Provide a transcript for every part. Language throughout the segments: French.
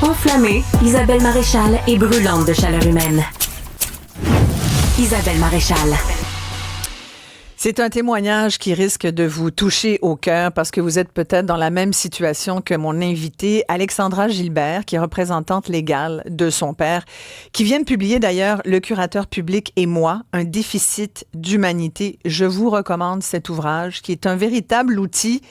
Enflammée, Isabelle Maréchal est brûlante de chaleur humaine. Isabelle Maréchal. C'est un témoignage qui risque de vous toucher au cœur parce que vous êtes peut-être dans la même situation que mon invitée, Alexandra Gilbert, qui est représentante légale de son père, qui vient de publier d'ailleurs Le curateur public et moi, un déficit d'humanité. Je vous recommande cet ouvrage qui est un véritable outil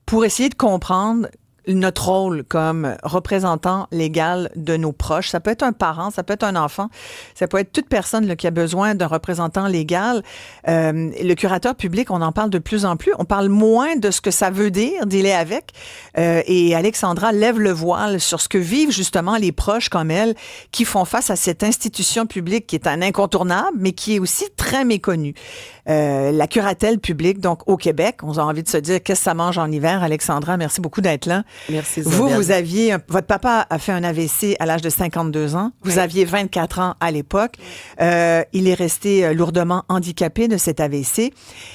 pour essayer de comprendre notre rôle comme représentant légal de nos proches. Ça peut être un parent, ça peut être un enfant, ça peut être toute personne là, qui a besoin d'un représentant légal. Le curateur public, on en parle de plus en plus. On parle moins de ce que ça veut dire, dealer avec. Et Alexandra lève le voile sur ce que vivent justement les proches comme elle, qui font face à cette institution publique qui est un incontournable, mais qui est aussi très méconnue. La curatelle publique, donc au Québec, on a envie de se dire qu'est-ce que ça mange en hiver. Alexandra, merci beaucoup d'être là. Merci, Isabelle. Vous aviez... votre papa a fait un AVC à l'âge de 52 ans. Vous aviez 24 ans à l'époque. Il est resté lourdement handicapé de cet AVC.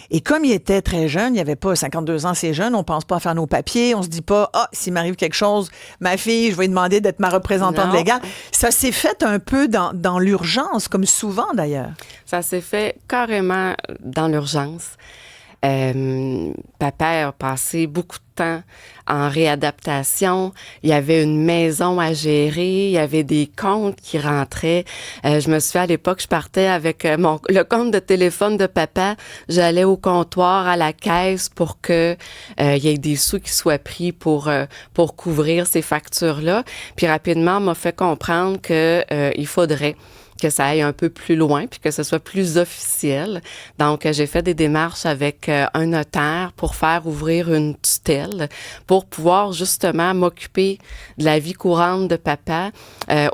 Et comme il était très jeune, il n'y avait pas 52 ans, c'est jeune, on pense pas à faire nos papiers, on se dit pas, s'il m'arrive quelque chose, ma fille, je vais lui demander d'être ma représentante légale. Ça s'est fait un peu dans l'urgence, comme souvent d'ailleurs. Ça s'est fait carrément dans l'urgence. Papa a passé beaucoup de temps en réadaptation. Il y avait une maison à gérer. Il y avait des comptes qui rentraient. Je me souviens, à l'époque, je partais avec le compte de téléphone de papa. J'allais au comptoir, à la caisse pour que il y ait des sous qui soient pris pour couvrir ces factures-là. Puis rapidement, on m'a fait comprendre que il faudrait que ça aille un peu plus loin puis que ce soit plus officiel. Donc, j'ai fait des démarches avec un notaire pour faire ouvrir une tutelle pour pouvoir justement m'occuper de la vie courante de papa.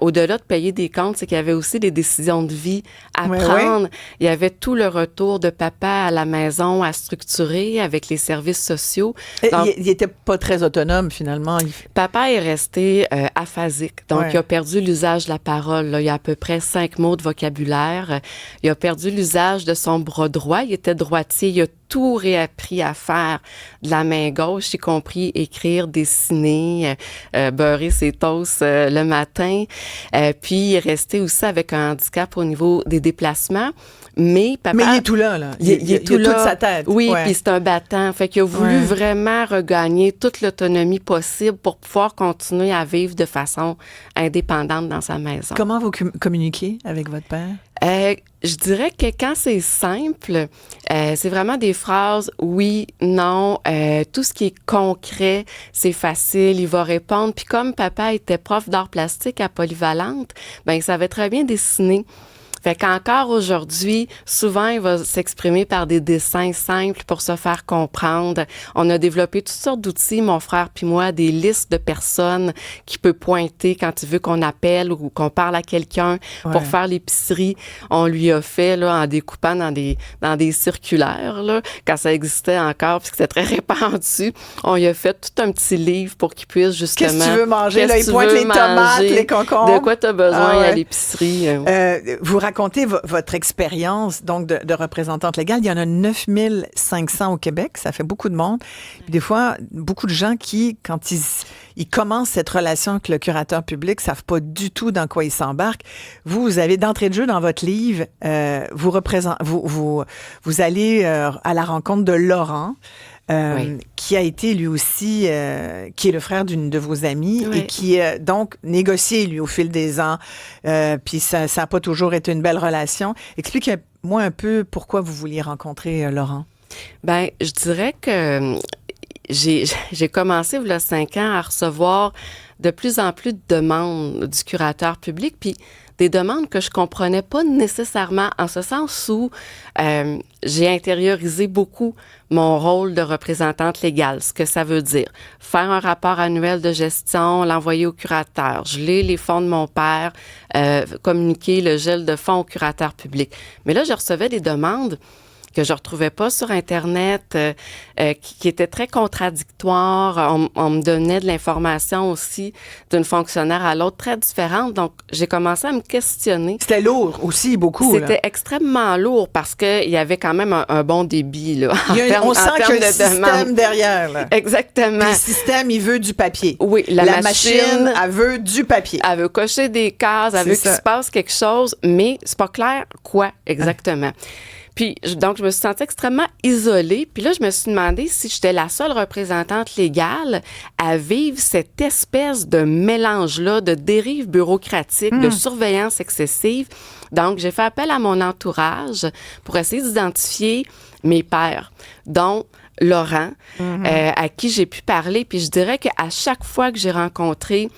Au-delà de payer des comptes, c'est qu'il y avait aussi des décisions de vie à prendre. Oui. Il y avait tout le retour de papa à la maison à structurer avec les services sociaux. Donc, il était pas très autonome, finalement. Papa est resté aphasique. Donc, il a perdu l'usage de la parole. Là. Il y a à peu près 5 mots de vocabulaire. Il a perdu l'usage de son bras droit. Il était droitier. Il a tout réappris à faire de la main gauche, y compris écrire, dessiner, beurrer ses toasts le matin. Puis, il est resté aussi avec un handicap au niveau des déplacements. Mais papa... Mais il est tout là. Il est tout là. Toute sa tête. Oui, puis c'est un battant. Fait qu'il a voulu vraiment regagner toute l'autonomie possible pour pouvoir continuer à vivre de façon indépendante dans sa maison. Comment vous communiquez avec votre père? Je dirais que quand c'est simple, c'est vraiment des phrases oui, non, tout ce qui est concret, c'est facile, il va répondre. Puis comme papa était prof d'art plastique à Polyvalente, ben il savait très bien dessiner. Fait qu'encore aujourd'hui, souvent, il va s'exprimer par des dessins simples pour se faire comprendre. On a développé toutes sortes d'outils, mon frère puis moi, des listes de personnes qu'il peut pointer quand il veut qu'on appelle ou qu'on parle à quelqu'un pour faire l'épicerie. On lui a fait, là, en découpant dans des circulaires, là, quand ça existait encore puis que c'était très répandu. On lui a fait tout un petit livre pour qu'il puisse justement... Qu'est-ce que tu veux manger? Là, il pointe les tomates, les concombres. De quoi tu as besoin à l'épicerie? Vous racontez votre expérience donc de représentante légale. Il y en a 9500 au Québec. Ça fait beaucoup de monde. Puis des fois, beaucoup de gens qui, quand ils commencent cette relation avec le curateur public, savent pas du tout dans quoi ils s'embarquent. Vous avez d'entrée de jeu dans votre livre, vous allez à la rencontre de Laurent. Qui a été lui aussi, qui est le frère d'une de vos amies et qui donc négocié lui au fil des ans. Puis ça a pas toujours été une belle relation. Expliquez-moi un peu pourquoi vous vouliez rencontrer Laurent. Ben, je dirais que j'ai commencé il y a 5 ans à recevoir de plus en plus de demandes du curateur public, puis des demandes que je comprenais pas nécessairement, en ce sens où j'ai intériorisé beaucoup mon rôle de représentante légale, ce que ça veut dire. Faire un rapport annuel de gestion, l'envoyer au curateur, geler les fonds de mon père, communiquer le gel de fonds au curateur public. Mais là, je recevais des demandes que je retrouvais pas sur Internet, qui étaient très contradictoires. On me donnait de l'information aussi d'une fonctionnaire à l'autre très différente. Donc, j'ai commencé à me questionner. C'était lourd aussi, beaucoup. C'était extrêmement lourd parce qu'il y avait quand même un bon débit. Là, on sent qu'il y a un système derrière. Là. Exactement. Puis le système, il veut du papier. Oui, la machine, elle veut du papier. Elle veut cocher des cases, elle veut qu'il se passe quelque chose, mais c'est pas clair quoi exactement. Puis, donc, je me suis sentie extrêmement isolée. Puis là, je me suis demandé si j'étais la seule représentante légale à vivre cette espèce de mélange-là, de dérive bureaucratique, de surveillance excessive. Donc, j'ai fait appel à mon entourage pour essayer d'identifier mes pairs, dont Laurent, à qui j'ai pu parler. Puis je dirais qu'à chaque fois que j'ai rencontré...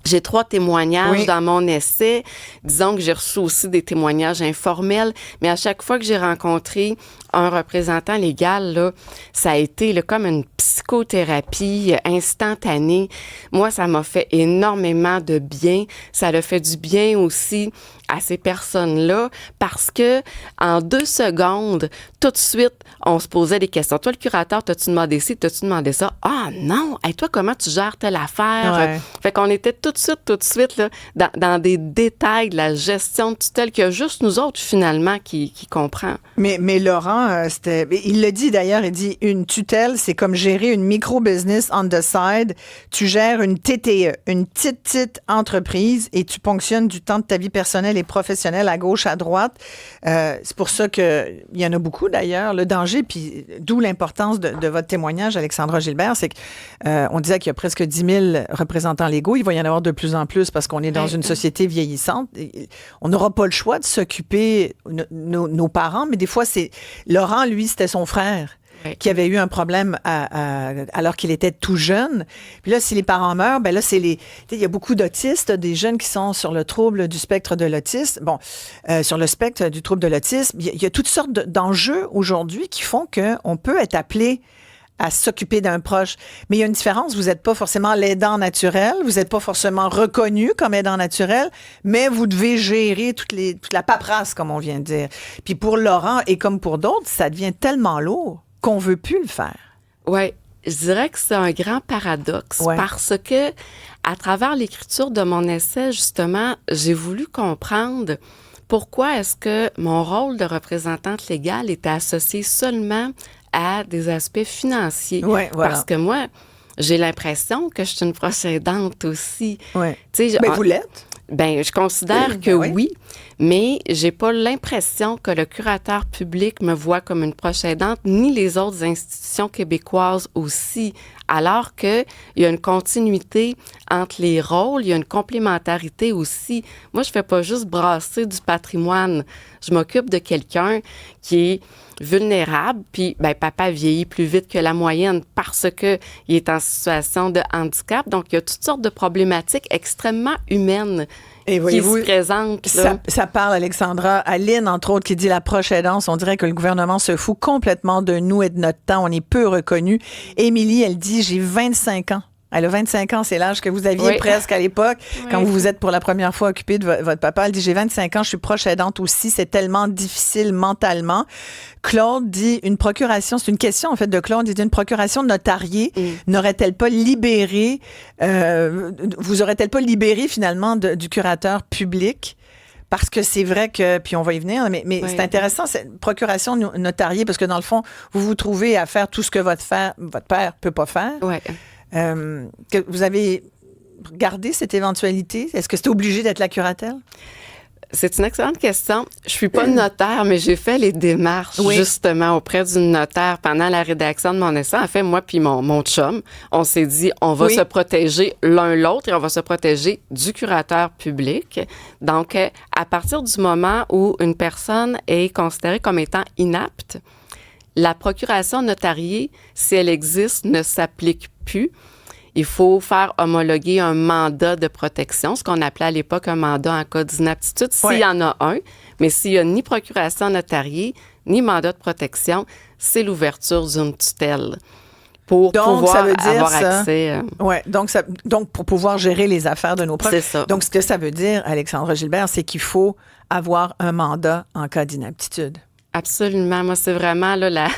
J'ai 3 témoignages dans mon essai. Disons que j'ai reçu aussi des témoignages informels, mais à chaque fois que j'ai rencontré un représentant légal, là, ça a été là, comme une psychothérapie instantanée. Moi, ça m'a fait énormément de bien. Ça a fait du bien aussi à ces personnes-là parce que en 2 secondes, tout de suite, on se posait des questions. Toi, le curateur, t'as-tu demandé ci, t'as-tu demandé ça? Ah non! Et toi, comment tu gères telle affaire? Ouais. Fait qu'on était tout de suite là, dans des détails de la gestion de tutelle qu'il y a juste nous autres, finalement, qui comprend. Mais Laurent, il le dit d'ailleurs, il dit une tutelle, c'est comme gérer une micro-business on the side. Tu gères une TTE, une petite entreprise et tu ponctionnes du temps de ta vie personnelle et professionnelle à gauche, à droite. C'est pour ça qu'il y en a beaucoup d'ailleurs. Le danger, puis d'où l'importance de votre témoignage, Alexandra Gilbert, c'est qu'on disait qu'il y a presque 10 000 représentants légaux. Il va y en avoir de plus en plus parce qu'on est dans une société vieillissante. On n'aura pas le choix de s'occuper nos parents, mais des fois, c'est... Laurent, lui, c'était son frère qui avait eu un problème alors qu'il était tout jeune. Puis là, si les parents meurent, ben là, il y a beaucoup d'autistes, des jeunes qui sont sur le trouble du spectre de l'autisme. Bon, sur le spectre du trouble de l'autisme, il y a toutes sortes d'enjeux aujourd'hui qui font qu'on peut être appelé à s'occuper d'un proche. Mais il y a une différence. Vous n'êtes pas forcément l'aidant naturel. Vous n'êtes pas forcément reconnu comme aidant naturel, mais vous devez gérer toute la paperasse, comme on vient de dire. Puis pour Laurent et comme pour d'autres, ça devient tellement lourd qu'on veut plus le faire. Oui, je dirais que c'est un grand paradoxe parce que à travers l'écriture de mon essai, justement, j'ai voulu comprendre pourquoi est-ce que mon rôle de représentante légale était associé seulement à des aspects financiers. Ouais, voilà. Parce que moi, j'ai l'impression que je suis une proche aidante aussi. Ouais. Ben, vous l'êtes? Ben, je considère que oui, mais j'ai pas l'impression que le curateur public me voit comme une proche aidante, ni les autres institutions québécoises aussi, alors qu'il y a une continuité entre les rôles, il y a une complémentarité aussi. Moi, je fais pas juste brasser du patrimoine. Je m'occupe de quelqu'un qui est vulnérable, puis ben, papa vieillit plus vite que la moyenne parce que il est en situation de handicap. Donc, il y a toutes sortes de problématiques extrêmement humaines qui se présentent. Ça parle, Alexandra. Aline, entre autres, qui dit la proche aidance. On dirait que le gouvernement se fout complètement de nous et de notre temps. On est peu reconnus. Émilie, elle dit, j'ai 25 ans. Elle a 25 ans, c'est l'âge que vous aviez presque à l'époque, quand vous vous êtes pour la première fois occupé de votre papa. Elle dit, j'ai 25 ans, je suis proche aidante aussi, c'est tellement difficile mentalement. Claude dit, une procuration, c'est une question en fait de Claude, il dit, une procuration notariée n'aurait-elle pas libéré, vous aurait-elle pas libéré finalement du curateur public? Parce que c'est vrai que, puis on va y venir, mais c'est intéressant, cette procuration notariée, parce que dans le fond, vous vous trouvez à faire tout ce que votre père peut pas faire. Ouais. Que vous avez regardé cette éventualité? Est-ce que c'était obligé d'être la curatelle? C'est une excellente question. Je suis pas notaire, mais j'ai fait les démarches justement auprès d'une notaire pendant la rédaction de mon essai. En fait, moi puis mon chum, on s'est dit, on va se protéger l'un l'autre et on va se protéger du curateur public. Donc, à partir du moment où une personne est considérée comme étant inapte, la procuration notariée, si elle existe, ne s'applique plus. Il faut faire homologuer un mandat de protection, ce qu'on appelait à l'époque un mandat en cas d'inaptitude, s'il y en a un. Mais s'il n'y a ni procuration notariée, ni mandat de protection, c'est l'ouverture d'une tutelle pour pouvoir avoir accès. Donc, pour pouvoir gérer les affaires de nos proches. C'est ça. Donc, ce que ça veut dire, Alexandra Gilbert, c'est qu'il faut avoir un mandat en cas d'inaptitude. Absolument. Moi, c'est vraiment là,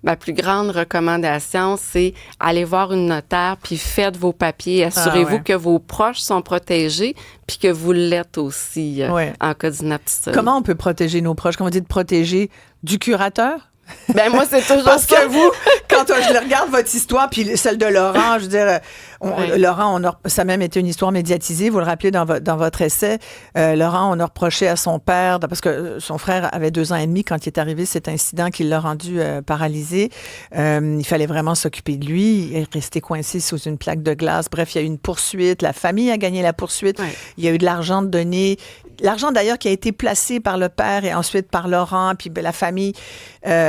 ma plus grande recommandation, c'est aller voir une notaire, puis faites vos papiers. Assurez-vous que vos proches sont protégés, puis que vous l'êtes aussi en cas d'inaptitude. Comment on peut protéger nos proches? Comment on dit de protéger du curateur? Ben moi, c'est toujours Parce ça. que vous, quand je regarde votre histoire, puis celle de Laurent, je veux dire, Laurent, ça a même été une histoire médiatisée, vous le rappelez dans votre essai. Laurent, on a reproché à son père, parce que son frère avait 2 ans et demi quand il est arrivé cet incident qui l'a rendu paralysé. Il fallait vraiment s'occuper de lui. Il est resté coincé sous une plaque de glace. Bref, il y a eu une poursuite. La famille a gagné la poursuite. Ouais. Il y a eu de l'argent donné. L'argent, d'ailleurs, qui a été placé par le père et ensuite par Laurent, puis la famille.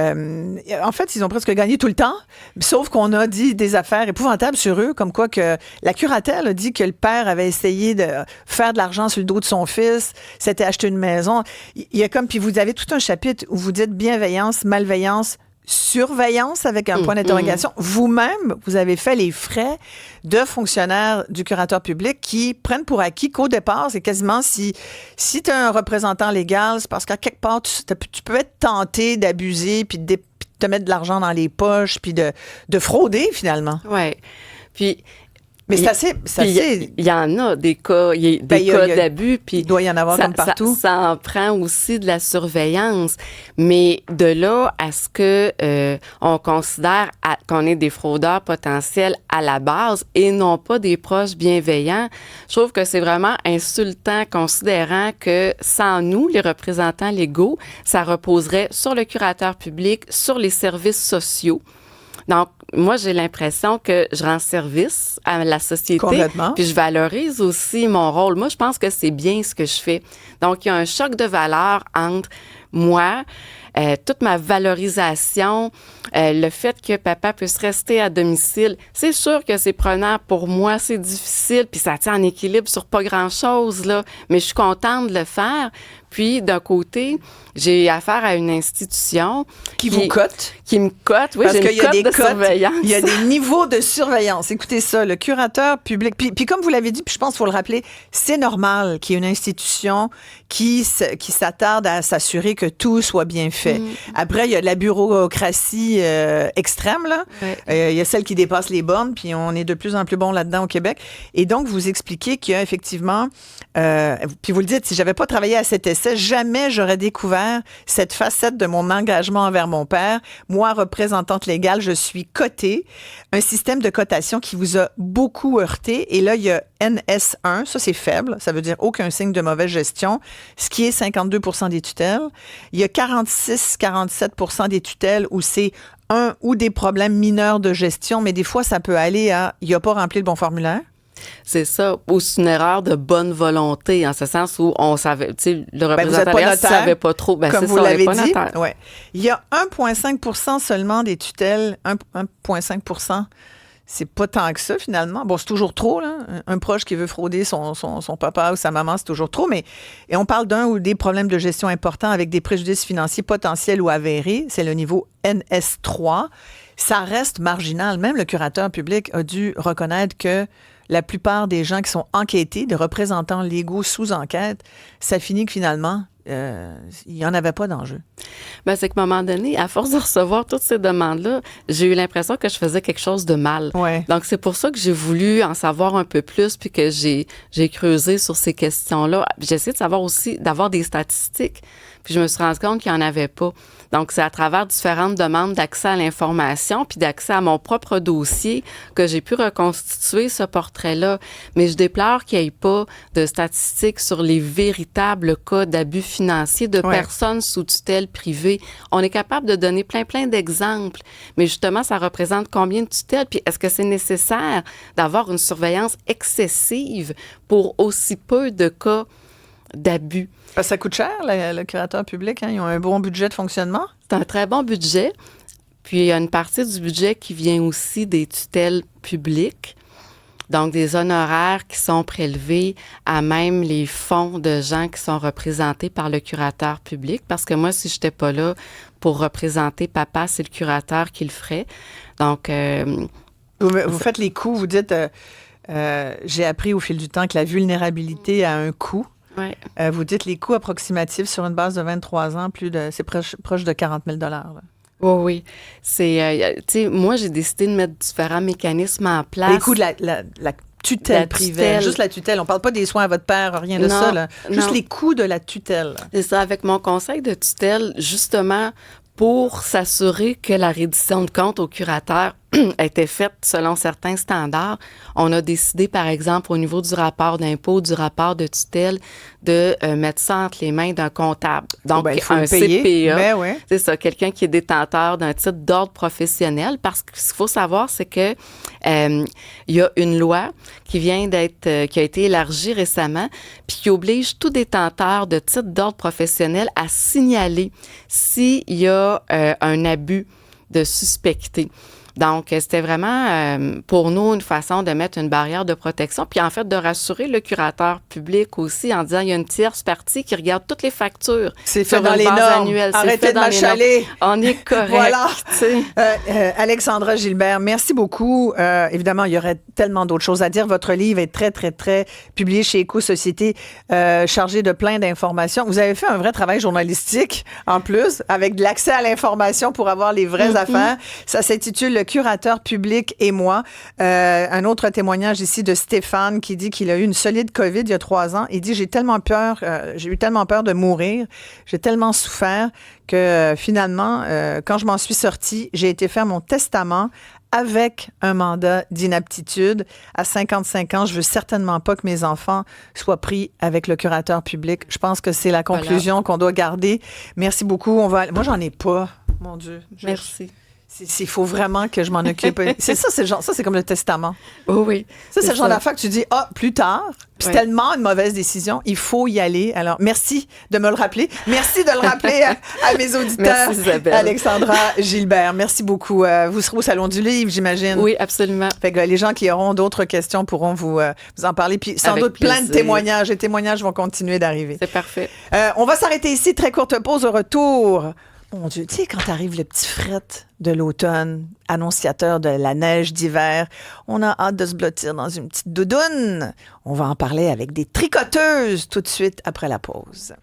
En fait, ils ont presque gagné tout le temps, sauf qu'on a dit des affaires épouvantables sur eux, comme quoi que la curatelle a dit que le père avait essayé de faire de l'argent sur le dos de son fils, s'était acheté une maison. Il y a comme, puis vous avez tout un chapitre où vous dites bienveillance, malveillance, surveillance avec un point d'interrogation. Vous-même, vous avez fait les frais de fonctionnaires du curateur public qui prennent pour acquis qu'au départ, c'est quasiment si tu as un représentant légal, c'est parce qu'à quelque part, tu peux être tenté d'abuser puis de te mettre de l'argent dans les poches puis de frauder finalement. Oui. Puis mais c'est assez. Il y en a des cas, cas d'abus. Puis il doit y en avoir comme partout. Ça en prend aussi de la surveillance. Mais de là à ce que on considère qu'on est des fraudeurs potentiels à la base et non pas des proches bienveillants, je trouve que c'est vraiment insultant, considérant que sans nous, les représentants légaux, ça reposerait sur le curateur public, sur les services sociaux. Donc, moi, j'ai l'impression que je rends service à la société. Complètement. Puis je valorise aussi mon rôle. Moi, je pense que c'est bien ce que je fais. Donc, il y a un choc de valeur entre moi, toute ma valorisation, le fait que papa puisse rester à domicile. C'est sûr que c'est prenant pour moi, c'est difficile, puis ça tient en équilibre sur pas grand-chose, là. Mais je suis contente de le faire. Puis, d'un côté, j'ai affaire à une institution qui vous cote. Qui me cote, oui, parce j'ai une cote de surveillance. Il y a des niveaux de surveillance. Écoutez ça, le curateur public. Puis comme vous l'avez dit, puis je pense qu'il faut le rappeler, c'est normal qu'il y ait une institution qui s'attarde à s'assurer que tout soit bien fait. Après, il y a de la bureaucratie extrême, là. Ouais. Il y a celle qui dépasse les bornes, puis on est de plus en plus bon là-dedans au Québec. Et donc, vous expliquez qu'il y a effectivement... puis vous le dites, si j'avais pas travaillé à cet essai, jamais j'aurais découvert cette facette de mon engagement envers mon père. Moi, représentante légale, je suis cotée. Un système de cotation qui vous a beaucoup heurté. Et là, il y a NS1, ça c'est faible, ça veut dire aucun signe de mauvaise gestion, ce qui est 52 % des tutelles. Il y a 46-47 % des tutelles où c'est un ou des problèmes mineurs de gestion, mais des fois, ça peut aller à « il n'a pas rempli le bon formulaire ». C'est ça, ou c'est une erreur de bonne volonté, en ce sens où on savait, tu sais, le représentant ne savait pas trop. Ben, comme c'est vous ça, l'avez dit. Ouais. Il y a 1,5 % seulement des tutelles, 1,5 %. C'est pas tant que ça, finalement. Bon, c'est toujours trop, là. Un proche qui veut frauder son papa ou sa maman, c'est toujours trop. Et on parle d'un ou des problèmes de gestion importants avec des préjudices financiers potentiels ou avérés. C'est le niveau NS3. Ça reste marginal. Même le curateur public a dû reconnaître que la plupart des gens qui sont enquêtés, des représentants légaux sous enquête, ça finit que finalement, il n'y en avait pas d'enjeu. Ben, c'est qu'à un moment donné, à force de recevoir toutes ces demandes-là, j'ai eu l'impression que je faisais quelque chose de mal. Ouais. Donc, c'est pour ça que j'ai voulu en savoir un peu plus puis que j'ai creusé sur ces questions-là. J'ai essayé de savoir aussi, d'avoir des statistiques. Puis je me suis rendu compte qu'il n'y en avait pas. Donc, c'est à travers différentes demandes d'accès à l'information puis d'accès à mon propre dossier que j'ai pu reconstituer ce portrait-là. Mais je déplore qu'il n'y ait pas de statistiques sur les véritables cas d'abus financiers de personnes sous tutelle privée. On est capable de donner plein d'exemples. Mais justement, ça représente combien de tutelles? Puis est-ce que c'est nécessaire d'avoir une surveillance excessive pour aussi peu de cas d'abus? Parce que ça coûte cher, le curateur public. Hein? Ils ont un bon budget de fonctionnement. C'est un très bon budget. Puis, il y a une partie du budget qui vient aussi des tutelles publiques. Donc, des honoraires qui sont prélevés à même les fonds de gens qui sont représentés par le curateur public. Parce que moi, si je n'étais pas là pour représenter papa, c'est le curateur qui le ferait. Donc... vous faites les coûts. Vous dites, j'ai appris au fil du temps que la vulnérabilité a un coût. Ouais. Vous dites les coûts approximatifs sur une base de 23 ans, c'est proche de 40 000 là. Oui, oui. C'est, tu sais, moi, j'ai décidé de mettre différents mécanismes en place. Les coûts de la tutelle privée. Juste la tutelle. On parle pas des soins à votre père, rien de ça. Là. Juste les coûts de la tutelle. C'est ça, avec mon conseil de tutelle, justement, pour s'assurer que la reddition de comptes au curateur a été faite selon certains standards, on a décidé, par exemple, au niveau du rapport d'impôt, du rapport de tutelle, de mettre ça entre les mains d'un comptable. Donc, il faut un le payer. CPA, Ben ouais. c'est ça, quelqu'un qui est détenteur d'un titre d'ordre professionnel, parce que ce qu'il faut savoir, c'est que il y a une loi qui vient qui a été élargie récemment, puis qui oblige tout détenteur de titre d'ordre professionnel à signaler s'il y a un abus de suspecté. Donc, c'était vraiment pour nous une façon de mettre une barrière de protection, puis en fait de rassurer le curateur public aussi en disant il y a une tierce partie qui regarde toutes les factures. C'est fait dans les normes. Annuelle. Arrêtez de m'achaler. On est correct. Voilà. Alexandra Gilbert, merci beaucoup. Évidemment, il y aurait tellement d'autres choses à dire. Votre livre est très, très, très publié chez Éco-Société, chargé de plein d'informations. Vous avez fait un vrai travail journalistique en plus, avec de l'accès à l'information pour avoir les vraies affaires. Ça s'intitule Le curateur public et moi. Un autre témoignage ici de Stéphane qui dit qu'il a eu une solide COVID il y a 3 ans. Il dit, j'ai eu tellement peur de mourir, j'ai tellement souffert que finalement, quand je m'en suis sortie, j'ai été faire mon testament avec un mandat d'inaptitude. À 55 ans, je veux certainement pas que mes enfants soient pris avec le curateur public. Je pense que c'est la conclusion qu'on doit garder. Merci beaucoup. Moi, j'en ai pas. Mon Dieu. Merci. Il faut vraiment que je m'en occupe. C'est ça, c'est comme le testament. Oh oui. Ça, c'est le genre d'affaire que tu dis, plus tard, puis c'est tellement une mauvaise décision, il faut y aller. Alors, merci de me le rappeler. Merci de le rappeler à mes auditeurs. Merci, Isabelle. Alexandra Gilbert, merci beaucoup. Vous serez au Salon du Livre, j'imagine. Oui, absolument. Fait que les gens qui auront d'autres questions pourront vous en parler. Puis sans doute plein de témoignages. Les témoignages vont continuer d'arriver. C'est parfait. On va s'arrêter ici. Très courte pause au retour. Mon Dieu, tu sais, quand arrive le petit fret de l'automne, annonciateur de la neige d'hiver, on a hâte de se blottir dans une petite doudoune. On va en parler avec des tricoteuses tout de suite après la pause.